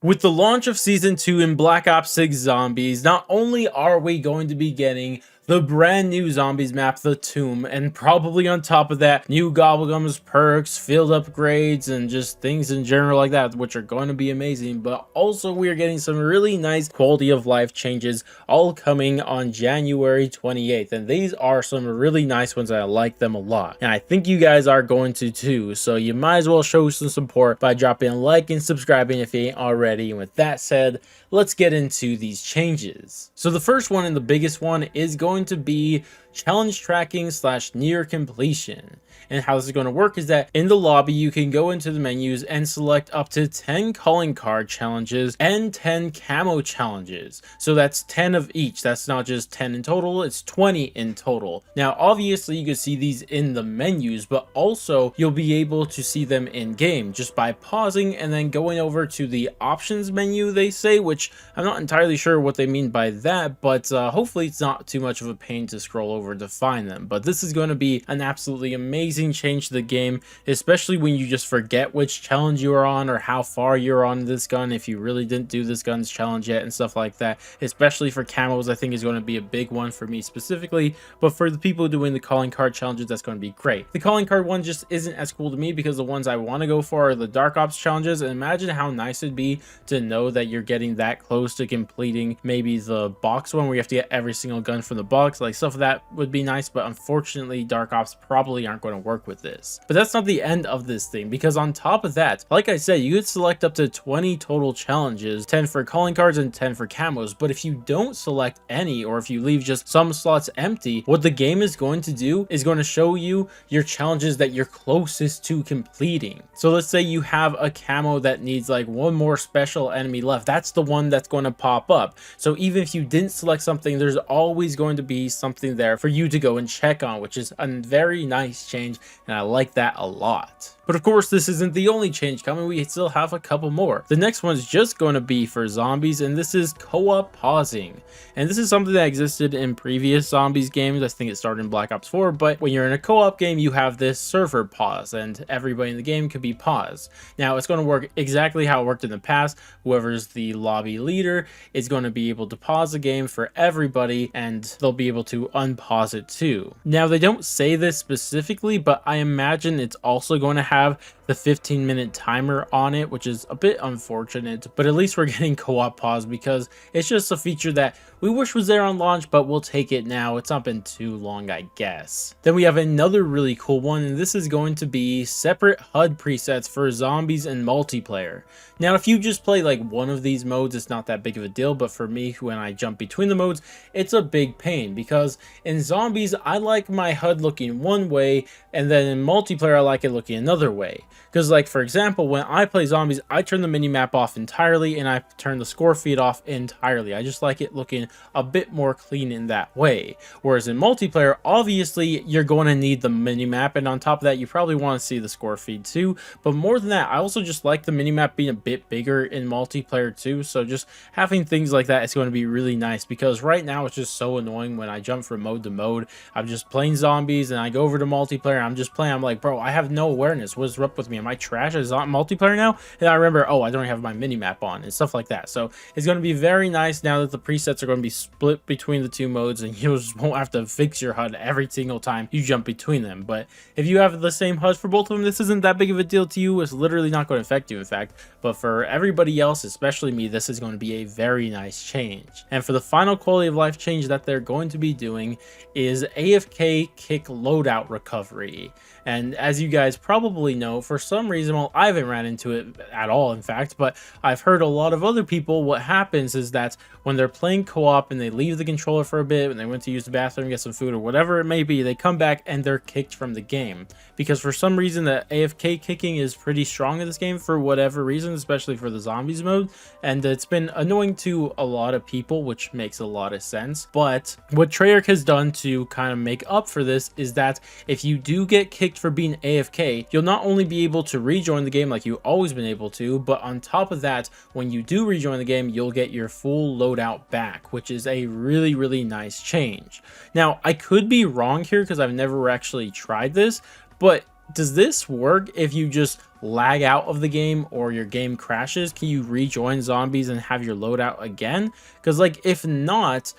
With the launch of Season 2 in Black Ops 6 Zombies, not only are we going to be getting the brand new Zombies map, The Tomb, and probably on top of that, new Gobblegums perks, field upgrades, and just things in general like that, which are going to be amazing, but also we are getting some really nice quality of life changes all coming on January 28th, and these are some really nice ones. I like them a lot, and I think you guys are going to too, so you might as well show some support by dropping a like and subscribing if you ain't already. And with that said, let's get into these changes. So the first one and the biggest one is going to be challenge tracking / near completion. And how this is going to work is that in the lobby you can go into the menus and select up to 10 calling card challenges and 10 camo challenges. So that's 10 of each. That's not just 10 in total, it's 20 in total. Now obviously you can see these in the menus, but also you'll be able to see them in game just by pausing and then going over to the options menu, they say, which I'm not entirely sure what they mean by that, but hopefully it's not too much of a pain to scroll over to find them. But this is going to be an absolutely amazing change to the game, especially when you just forget which challenge you are on or how far you're on this gun if you really didn't do this gun's challenge yet and stuff like that. Especially for camos, I think is going to be a big one for me specifically, but for the people doing the calling card challenges, that's going to be great. The calling card one just isn't as cool to me because the ones I want to go for are the Dark Ops challenges, and imagine how nice it'd be to know that you're getting that close to completing maybe the box one where you have to get every single gun from the box. Like stuff that would be nice, but unfortunately Dark Ops probably aren't going to work with this. But that's not the end of this thing, because on top of that, like I said, you could select up to 20 total challenges, 10 for calling cards and 10 for camos. But if you don't select any, or if you leave just some slots empty, what the game is going to do is going to show you your challenges that you're closest to completing. So let's say you have a camo that needs like one more special enemy left, that's the one that's going to pop up. So even if you didn't select something, there's always going to be something there for you to go and check on, which is a very nice change, and I like that a lot. But of course, this isn't the only change coming. We still have a couple more. The next one's just going to be for zombies, and this is co-op pausing. And this is something that existed in previous zombies games. I think it started in Black Ops 4, but when you're in a co-op game, you have this server pause, and everybody in the game could be paused. Now, it's going to work exactly how it worked in the past. Whoever's the lobby leader is going to be able to pause the game for everybody, and they'll be able to unpause it too. Now, they don't say this specifically, but I imagine it's also going to have the 15-minute timer on it, which is a bit unfortunate, but at least we're getting co-op pause because it's just a feature that we wish was there on launch, but we'll take it now. It's not been too long, I guess. Then we have another really cool one, and this is going to be separate HUD presets for zombies and multiplayer. Now, if you just play like one of these modes, it's not that big of a deal, but for me, when I jump between the modes, it's a big pain because in zombies, I like my HUD looking one way, and then in multiplayer, I like it looking another way. Because like, for example, when I play zombies, I turn the minimap off entirely and I turn the score feed off entirely. I just like it looking a bit more clean in that way. Whereas in multiplayer, obviously you're going to need the minimap, and on top of that, you probably want to see the score feed too. But more than that, I also just like the minimap being a bit bigger in multiplayer too. So just having things like that is going to be really nice, because right now it's just so annoying when I jump from mode to mode. I'm just playing zombies and I go over to multiplayer, I'm just playing, I'm like, bro, I have no awareness. What's up with me? Am I trash as multiplayer now? And I remember, oh, I don't have my minimap on and stuff like that. So it's going to be very nice now that the presets are going to be split between the two modes, and you just won't have to fix your HUD every single time you jump between them. But if you have the same HUD for both of them, this isn't that big of a deal to you. It's literally not going to affect you, in fact. But for everybody else, especially me, this is going to be a very nice change. And for the final quality of life change that they're going to be doing is AFK Loadout Recovery. And as you guys probably know, for some reason, well, I haven't ran into it at all, in fact, but I've heard a lot of other people, what happens is that when they're playing co-op and they leave the controller for a bit, when they went to use the bathroom, get some food or whatever it may be, they come back and they're kicked from the game. Because for some reason, the AFK kicking is pretty strong in this game for whatever reason, especially for the zombies mode. And it's been annoying to a lot of people, which makes a lot of sense. But what Treyarch has done to kind of make up for this is that if you do get kicked for being AFK, you'll not only be able to rejoin the game like you've always been able to, but on top of that, when you do rejoin the game, you'll get your full loadout back, which is a really, really nice change. Now, I could be wrong here because I've never actually tried this, but does this work if you just lag out of the game or your game crashes, can you rejoin zombies and have your loadout again? Because like if not,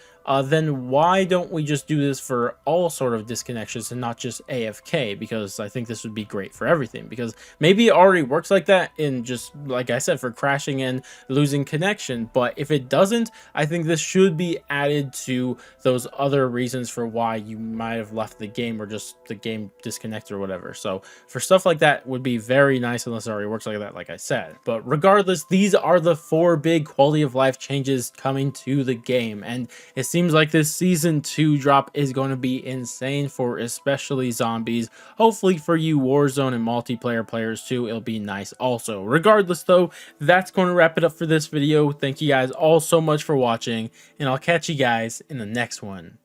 then why don't we just do this for all sort of disconnections and not just AFK? Because I think this would be great for everything, because maybe it already works like that in just, like I said, for crashing and losing connection. But if it doesn't, I think this should be added to those other reasons for why you might have left the game or just the game disconnected or whatever. So for stuff like that would be very nice, unless it already works like that, like I said. But regardless, these are the 4 big quality of life changes coming to the game, and it seems like this season 2 drop is going to be insane for especially zombies. Hopefully for you Warzone and multiplayer players too, it'll be nice also. Regardless though, that's going to wrap it up for this video. Thank you guys all so much for watching, and I'll catch you guys in the next one.